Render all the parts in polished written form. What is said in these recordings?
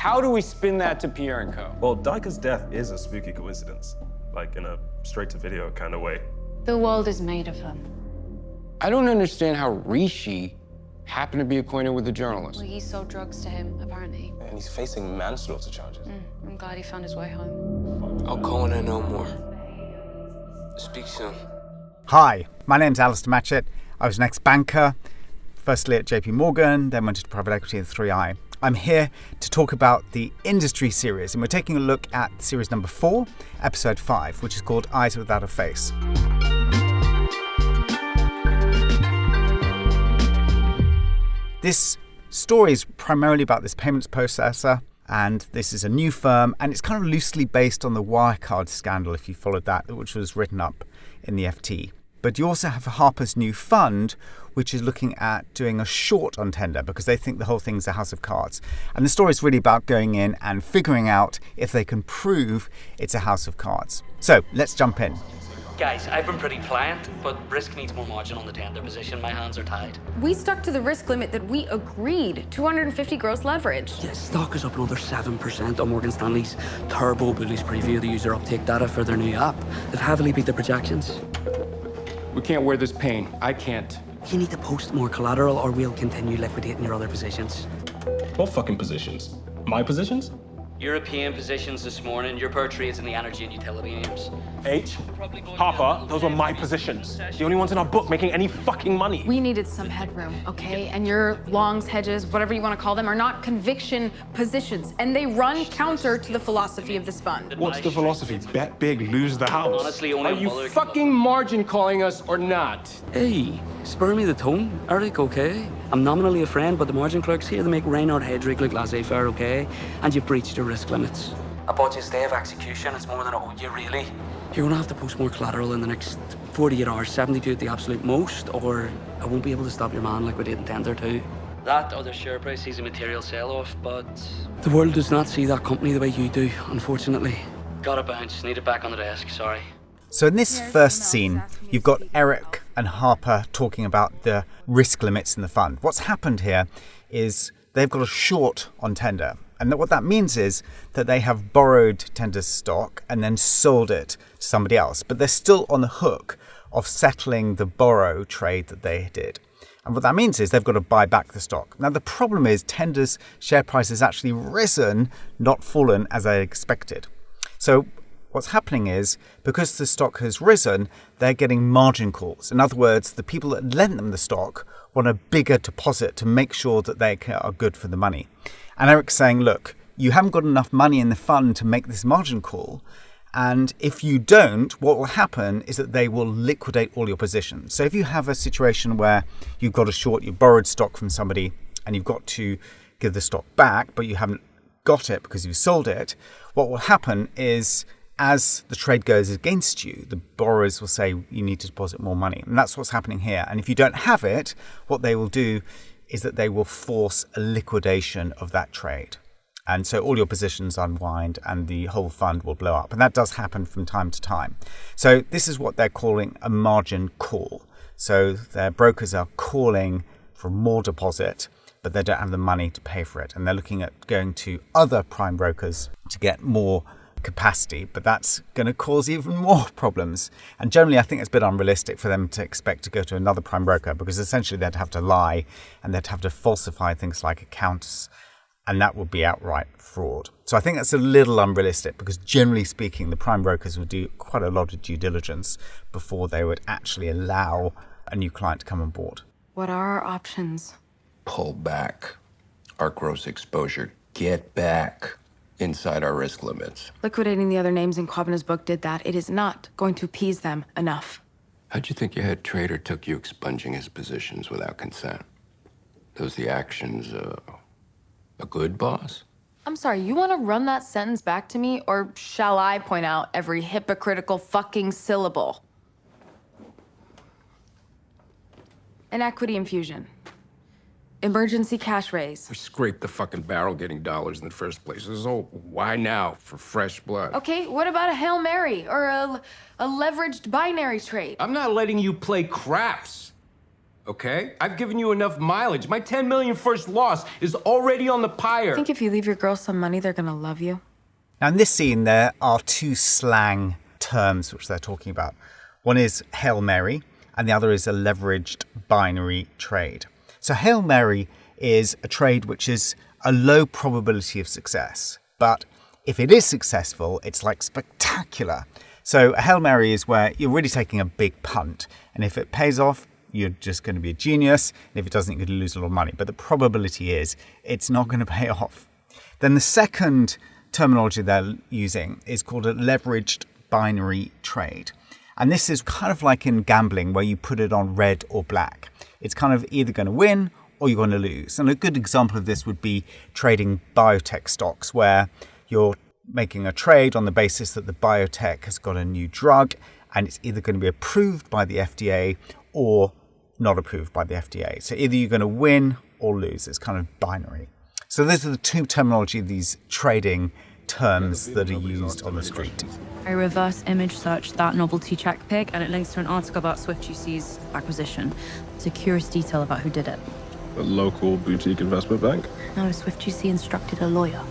How do we spin that to Pierre & Co? Well, Dyker's death is a spooky coincidence, like in a straight-to-video kind of way. The world is made of them. I don't understand how Rishi happened to be acquainted with the journalist. Well, he sold drugs to him, apparently. And he's facing manslaughter charges. I'm glad he found his way home. I'll call when I know more. Speak soon. Hi, my name's Alastair Matchett. I was an ex-banker, firstly at J.P. Morgan, then went into private equity in 3i. I'm here to talk about the industry series, and we're taking a look at series number 4, episode 5, which is called Eyes Without a Face. This story is primarily about this payments processor, and this is a new firm, and it's kind of loosely based on the Wirecard scandal, if you followed that, which was written up in the FT. But you also have Harper's new fund, which is looking at doing a short on tender because they think the whole thing's a house of cards. And the story is really about going in and figuring out if they can prove it's a house of cards. So let's jump in. Guys, I've been pretty pliant, but risk needs more margin on the tender position. My hands are tied. We stuck to the risk limit that we agreed, 250 gross leverage. Yeah, stock is up another 7% on Morgan Stanley's Turbo Bullies preview the user uptake data for their new app. They've heavily beat their projections. We can't wear this pain. I can't. You need to post more collateral or we'll continue liquidating your other positions. What fucking positions? My positions? European positions this morning, your per trades in the energy and utility names. H, Harper, those were my positions. The only ones in our book making any fucking money. We needed some headroom, okay? And your longs, hedges, whatever you want to call them, are not conviction positions. And they run counter to the philosophy of this fund. What's the philosophy? Bet big, lose the house. Honestly, only Are you fucking margin calling us or not? Hey, spur me the tone. Eric, okay? I'm nominally a friend, but the margin clerk's here to make Reinhard Hedrick look laissez-faire, okay? And you've breached your risk limits. A budget's day of execution, it's more than I owe you, really. You're gonna have to post more collateral in the next 48 hours, 72 at the absolute most, or I won't be able to stop your man liquidating tender too. That or the share price sees a material sell-off, but the world does not see that company the way you do, unfortunately. Gotta bounce, need it back on the desk, sorry. So in this first scene, you've got Eric and Harper talking about the risk limits in the fund. What's happened here is they've got a short on tender. And what that means is that they have borrowed tender stock and then sold it to somebody else. But they're still on the hook of settling the borrow trade that they did. And what that means is they've got to buy back the stock. Now, the problem is tender's share price has actually risen, not fallen as they expected. So what's happening is, because the stock has risen, they're getting margin calls. In other words, the people that lent them the stock want a bigger deposit to make sure that they are good for the money. And Eric's saying, look, you haven't got enough money in the fund to make this margin call. And if you don't, what will happen is that they will liquidate all your positions. So if you have a situation where you've got a short, you borrowed stock from somebody and you've got to give the stock back, but you haven't got it because you sold it, what will happen is, as the trade goes against you, the borrowers will say you need to deposit more money. And that's what's happening here. And if you don't have it, what they will do is that they will force a liquidation of that trade. And so all your positions unwind and the whole fund will blow up. And that does happen from time to time. So this is what they're calling a margin call. So their brokers are calling for more deposit, but they don't have the money to pay for it. And they're looking at going to other prime brokers to get more capacity, but that's going to cause even more problems. And generally, I think it's a bit unrealistic for them to expect to go to another prime broker, because essentially they'd have to lie and they'd have to falsify things like accounts, and that would be outright fraud. So I think that's a little unrealistic, because generally speaking, the prime brokers would do quite a lot of due diligence before they would actually allow a new client to come on board. What are our options? Pull back our gross exposure. Get back inside our risk limits. Liquidating the other names in Kwabna's book did that. It is not going to appease them enough. How'd you think your head trader took you expunging his positions without consent? Those the actions a good boss? I'm sorry, you want to run that sentence back to me, or shall I point out every hypocritical fucking syllable? An equity infusion. Emergency cash raise. We scraped the fucking barrel getting dollars in the first place. So why now for fresh blood? Okay, what about a Hail Mary or a leveraged binary trade? I'm not letting you play craps. okay? I've given you enough mileage. My 10 million first loss is already on the pyre. I think if you leave your girls some money, they're gonna love you. Now, in this scene, there are two slang terms which they're talking about. One is Hail Mary, and the other is a leveraged binary trade. So Hail Mary is a trade which is a low probability of success, but if it is successful, it's like spectacular. So a Hail Mary is where you're really taking a big punt, and if it pays off, you're just going to be a genius, and if it doesn't, you're going to lose a lot of money. But the probability is it's not going to pay off. Then the second terminology they're using is called a leveraged binary trade. And this is kind of like in gambling where you put it on red or black. It's kind of either going to win or you're going to lose. And a good example of this would be trading biotech stocks, where you're making a trade on the basis that the biotech has got a new drug and it's either going to be approved by the FDA or not approved by the FDA. So either you're going to win or lose. It's kind of binary. So those are the two terminology of these trading terms that are used on the street. I reverse image searched that novelty check pick and it links to an article about SwiftGC's acquisition. It's a curious detail about who did it. A local boutique investment bank? No, SwiftGC instructed a lawyer.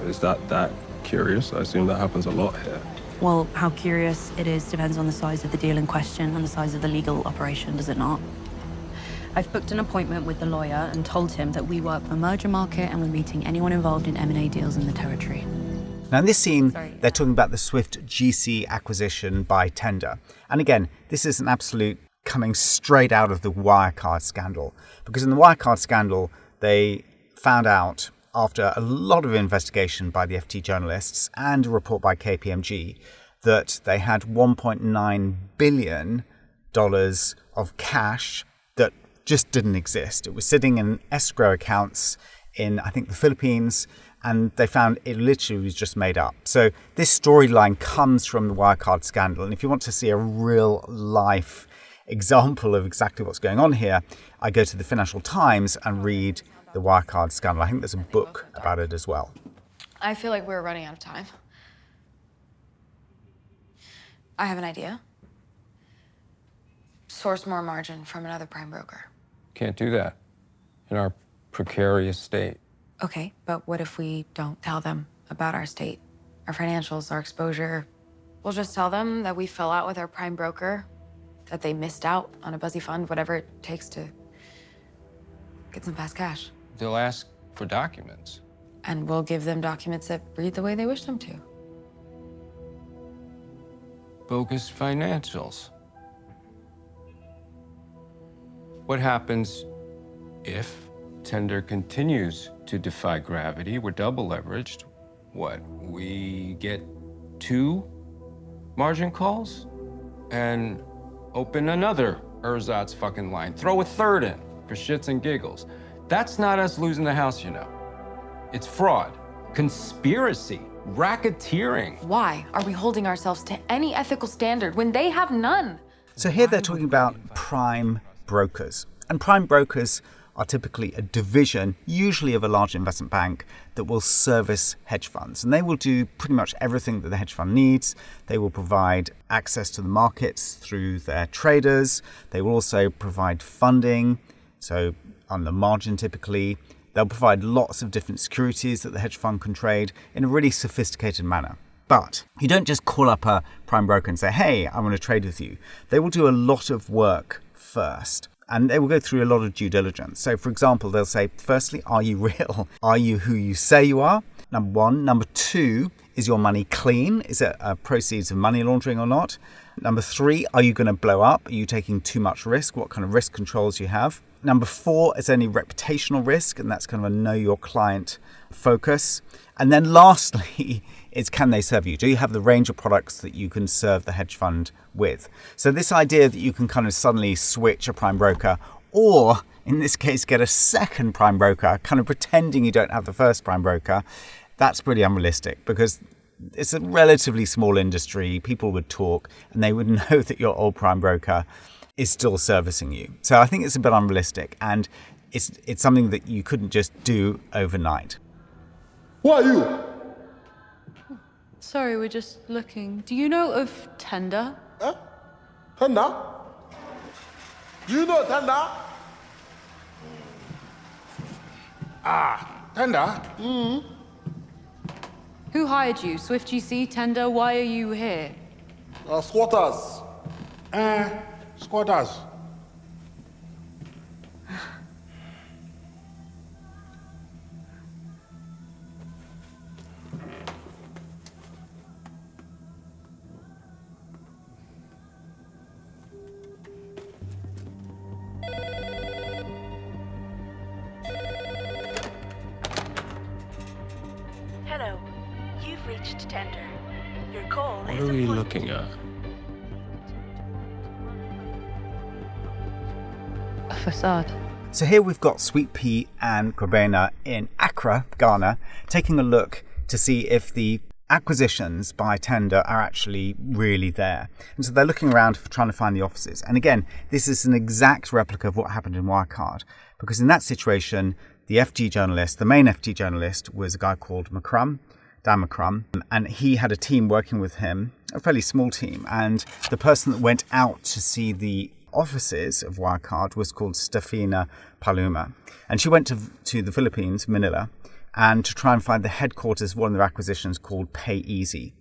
Is that curious? I assume that happens a lot here. Well, how curious it is depends on the size of the deal in question and the size of the legal operation, does it not? I've booked an appointment with the lawyer and told him that we work for Merger Market and we're meeting anyone involved in M&A deals in the territory. Now in this scene, they're talking about the SwiftGC acquisition by tender. And again, this is an absolute coming straight out of the Wirecard scandal. Because in the Wirecard scandal, they found out after a lot of investigation by the FT journalists and a report by KPMG that they had $1.9 billion of cash that just didn't exist. It was sitting in escrow accounts in, I think, the Philippines, and they found it literally was just made up. So this storyline comes from the Wirecard scandal. And if you want to see a real life example of exactly what's going on here, I go to the Financial Times and read the Wirecard scandal. I think there's a book about it as well. I feel like we're running out of time. I have an idea. Source more margin from another prime broker. Can't do that in our precarious state. Okay, but what if we don't tell them about our state, our financials, our exposure? We'll just tell them that we fell out with our prime broker, that they missed out on a buzzy fund, whatever it takes to get some fast cash. They'll ask for documents. And we'll give them documents that read the way they wish them to. Bogus financials. What happens if tender continues to defy gravity? We're double leveraged. What, we get 2 margin calls and open another ersatz fucking line. Throw a third in for shits and giggles. That's not us losing the house, you know. It's fraud, conspiracy, racketeering. Why are we holding ourselves to any ethical standard when they have none? So here they're talking about prime brokers. And prime brokers are typically a division, usually of a large investment bank, that will service hedge funds. And they will do pretty much everything that the hedge fund needs. They will provide access to the markets through their traders. They will also provide funding, so on the margin typically. They'll provide lots of different securities that the hedge fund can trade in a really sophisticated manner. But you don't just call up a prime broker and say, hey, I want to trade with you. They will do a lot of work first. And they will go through a lot of due diligence. So, for example, they'll say, firstly, are you real? Are you who you say you are? Number 1. Number 2, is your money clean? Is it proceeds of money laundering or not? Number 3, are you going to blow up? Are you taking too much risk? What kind of risk controls you have? Number 4, is any reputational risk? And that's kind of a know your client focus. And then lastly, is can they serve you? Do you have the range of products that you can serve the hedge fund with? So this idea that you can kind of suddenly switch a prime broker, or in this case, get a second prime broker, kind of pretending you don't have the first prime broker, that's pretty unrealistic because it's a relatively small industry. People would talk and they would know that your old prime broker is still servicing you. So I think it's a bit unrealistic, and it's something that you couldn't just do overnight. Who are you? Sorry, we're just looking. Do you know of tender? Huh? Tender? Do you know Tender? Tender? Who hired you? Swift GC, Tender? Why are you here? Squatters. Squatters. Hello, you've reached Tender. Your call What is are we important. looking at? A facade. So here we've got Sweet Pea and Grabena in Accra, Ghana, taking a look to see if the acquisitions by Tender are actually really there. And so they're looking around for trying to find the offices. And again, this is an exact replica of what happened in Wirecard, because in that situation, the FG journalist, the main FG journalist, was a guy called Dan McCrum, and he had a team working with him, a fairly small team, and the person that went out to see the offices of Wirecard was called Stefina Paluma. And she went to the Philippines, Manila, and to try and find the headquarters of one of their acquisitions called PayEasy.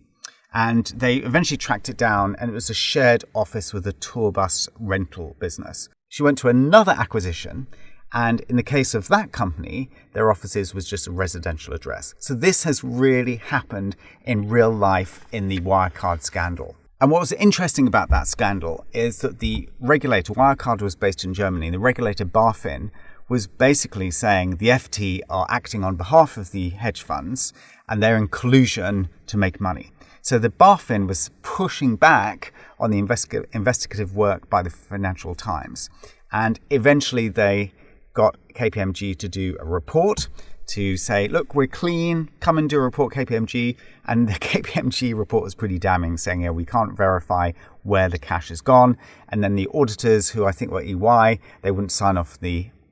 And they eventually tracked it down, and it was a shared office with a tour bus rental business. She went to another acquisition, and in the case of that company, their offices was just a residential address. So this has really happened in real life in the Wirecard scandal. And what was interesting about that scandal is that the regulator, Wirecard was based in Germany, the regulator BaFin was basically saying the FT are acting on behalf of the hedge funds and they're in collusion to make money. So the BaFin was pushing back on the investigative work by the Financial Times. And eventually they got KPMG to do a report to say, look, we're clean, come and do a report, KPMG. And the KPMG report was pretty damning, saying, yeah, we can't verify where the cash has gone. And then the auditors, who I think were EY, they wouldn't sign off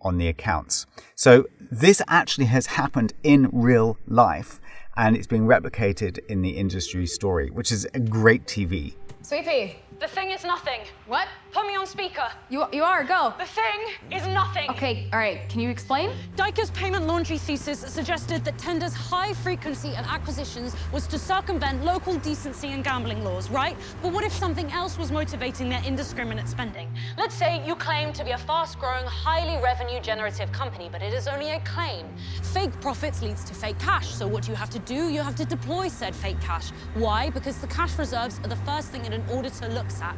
on the accounts. So this actually has happened in real life, and it's being replicated in the industry story, which is a great TV. Sweet Pea. The thing is nothing. What? Put me on speaker. You are, go. The thing is nothing. Okay, all right, can you explain? Dyker's payment laundry thesis suggested that Tender's high frequency and acquisitions was to circumvent local decency and gambling laws, right? But what if something else was motivating their indiscriminate spending? Let's say you claim to be a fast-growing, highly revenue-generative company, but it is only a claim. Fake profits leads to fake cash. So what do? You have to deploy said fake cash. Why? Because the cash reserves are the first thing that an auditor looks at.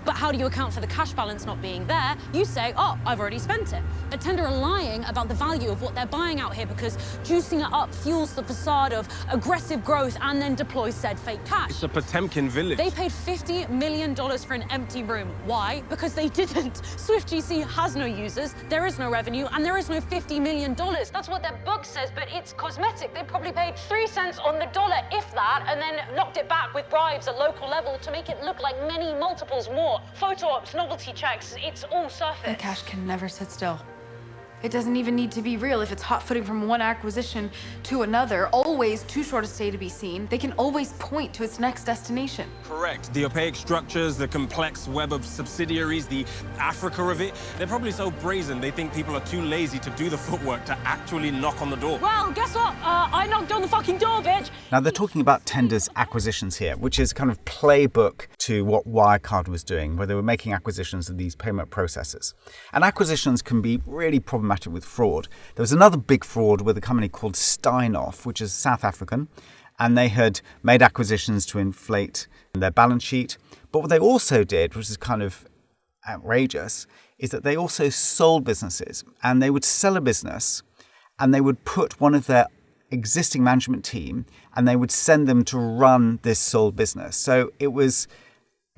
But how do you account for the cash balance not being there? You say, oh, I've already spent it. But Tender are lying about the value of what they're buying out here because juicing it up fuels the facade of aggressive growth and then deploys said fake cash. It's a Potemkin village. They paid $50 million for an empty room. Why? Because they didn't. Swift GC has no users, there is no revenue, and there is no $50 million. That's what their book says, but it's cosmetic. They probably paid 3 cents on the dollar, if that, and then knocked it back with bribes at local level to make it look like many multiples more. Photo ops, novelty checks, it's all surface. The cash can never sit still. It doesn't even need to be real. If it's hot footing from one acquisition to another, always too short a stay to be seen, they can always point to its next destination. Correct. The opaque structures, the complex web of subsidiaries, the Africa of it. They're probably so brazen they think people are too lazy to do the footwork to actually knock on the door. Well, guess what? I knocked on the fucking door, bitch. Now, they're talking about Tender's acquisitions here, which is kind of playbook to what Wirecard was doing, where they were making acquisitions of these payment processors. And acquisitions can be really problematic with fraud. There was another big fraud with a company called Steinhoff, which is South African, and they had made acquisitions to inflate their balance sheet. But what they also did, which is kind of outrageous, is that they also sold businesses, and they would sell a business and they would put one of their existing management team and they would send them to run this sold business. So it was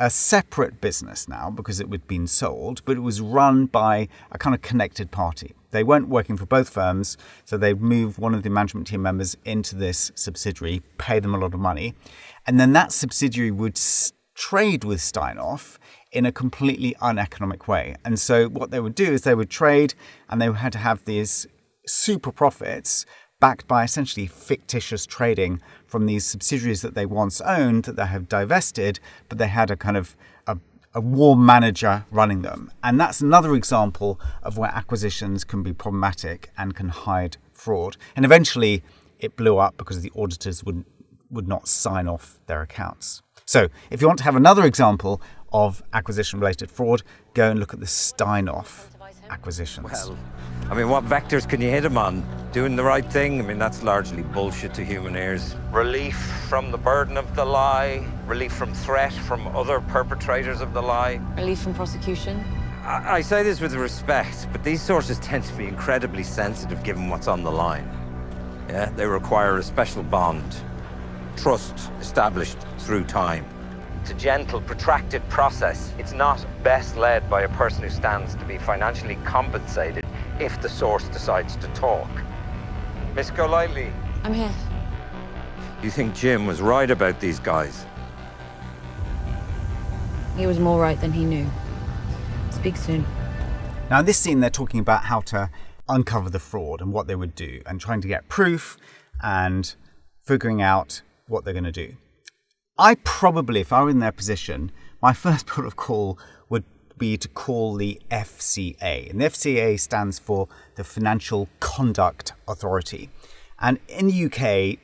a separate business now because it had been sold, but it was run by a kind of connected party. They weren't working for both firms, so they'd move one of the management team members into this subsidiary, pay them a lot of money, and then that subsidiary would trade with Steinhoff in a completely uneconomic way. And so what they would do is they would trade, and they had to have these super profits backed by essentially fictitious trading from these subsidiaries that they once owned, that they have divested, but they had a kind of a warm manager running them. And that's another example of where acquisitions can be problematic and can hide fraud. And eventually it blew up because the auditors would not sign off their accounts. So if you want to have another example of acquisition-related fraud, go and look at the Steinhoff acquisitions. Well, I mean, what vectors can you hit them on? Doing the right thing? I mean, that's largely bullshit to human ears. Relief from the burden of the lie, relief from threat from other perpetrators of the lie. Relief from prosecution. I say this with respect, but these sources tend to be incredibly sensitive given what's on the line. Yeah, they require a special bond. Trust established through time. It's a gentle, protracted process. It's not best led by a person who stands to be financially compensated if the source decides to talk. Miss Golightly. I'm here. You think Jim was right about these guys? He was more right than he knew. Speak soon. Now in this scene they're talking about how to uncover the fraud and what they would do and trying to get proof and figuring out what they're going to do. I probably, if I were in their position, my first port of call would be to call the FCA. And the FCA stands for the Financial Conduct Authority. And in the UK,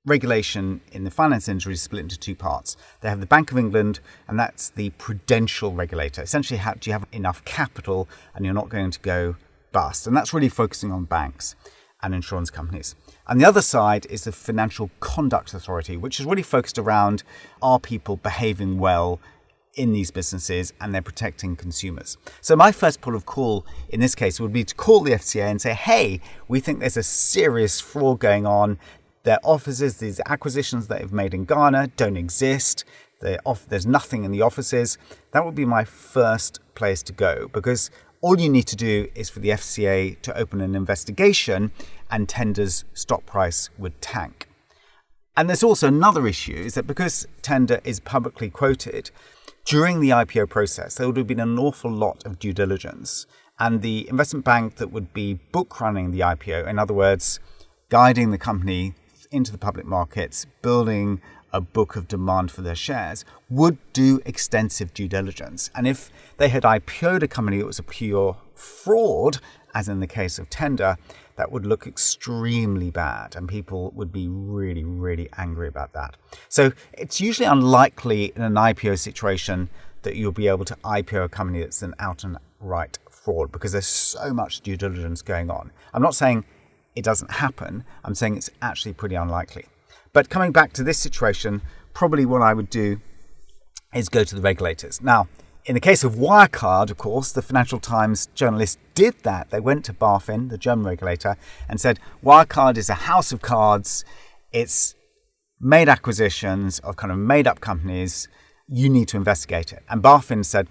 regulation in the finance industry is split into two parts. They have the Bank of England, and that's the prudential regulator. Essentially, do you have enough capital and you're not going to go bust? And that's really focusing on banks and insurance companies. And the other side is the Financial Conduct Authority, which is really focused around are people behaving well in these businesses and they're protecting consumers. So my first port of call in this case would be to call the FCA and say, hey, we think there's a serious fraud going on. Their offices, these acquisitions that they've made in Ghana don't exist. There's nothing in the offices. That would be my first place to go, because all you need to do is for the FCA to open an investigation and Tender's stock price would tank. And there's also another issue, is that because Tender is publicly quoted, during the IPO process, there would have been an awful lot of due diligence. And the investment bank that would be book running the IPO, in other words, guiding the company into the public markets, building a book of demand for their shares, would do extensive due diligence. And if they had IPO'd a company that was a pure fraud, as in the case of Tender, that would look extremely bad and people would be really, really angry about that. So it's usually unlikely in an IPO situation that you'll be able to IPO a company that's an out and right fraud, because there's so much due diligence going on. I'm not saying it doesn't happen, I'm saying it's actually pretty unlikely. But coming back to this situation, probably what I would do is go to the regulators. Now, in the case of Wirecard, of course, the Financial Times journalists did that. They went to BaFin, the German regulator, and said, Wirecard is a house of cards. It's made acquisitions of kind of made up companies. You need to investigate it. And BaFin said,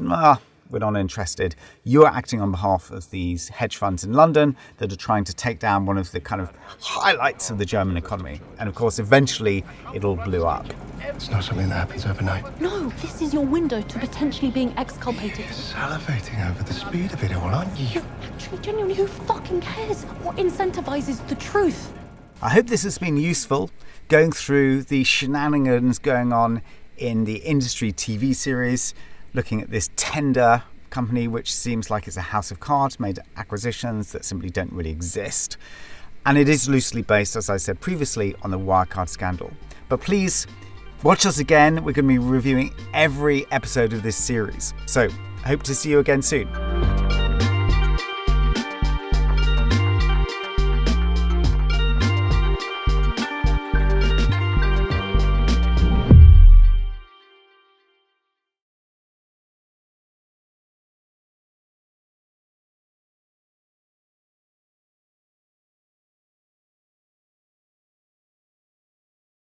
we're not interested. You're acting on behalf of these hedge funds in London that are trying to take down one of the kind of highlights of the German economy. And of course, eventually it all blew up. It's not something that happens overnight. No, this is your window to potentially being exculpated. You're salivating over the speed of it all, aren't you? Actually, genuinely, who fucking cares? What incentivizes the truth? I hope this has been useful, going through the shenanigans going on in the industry TV series, looking at this Tender company, which seems like it's a house of cards, made acquisitions that simply don't really exist. And it is loosely based, as I said previously, on the Wirecard scandal. But please watch us again. We're going to be reviewing every episode of this series. So I hope to see you again soon.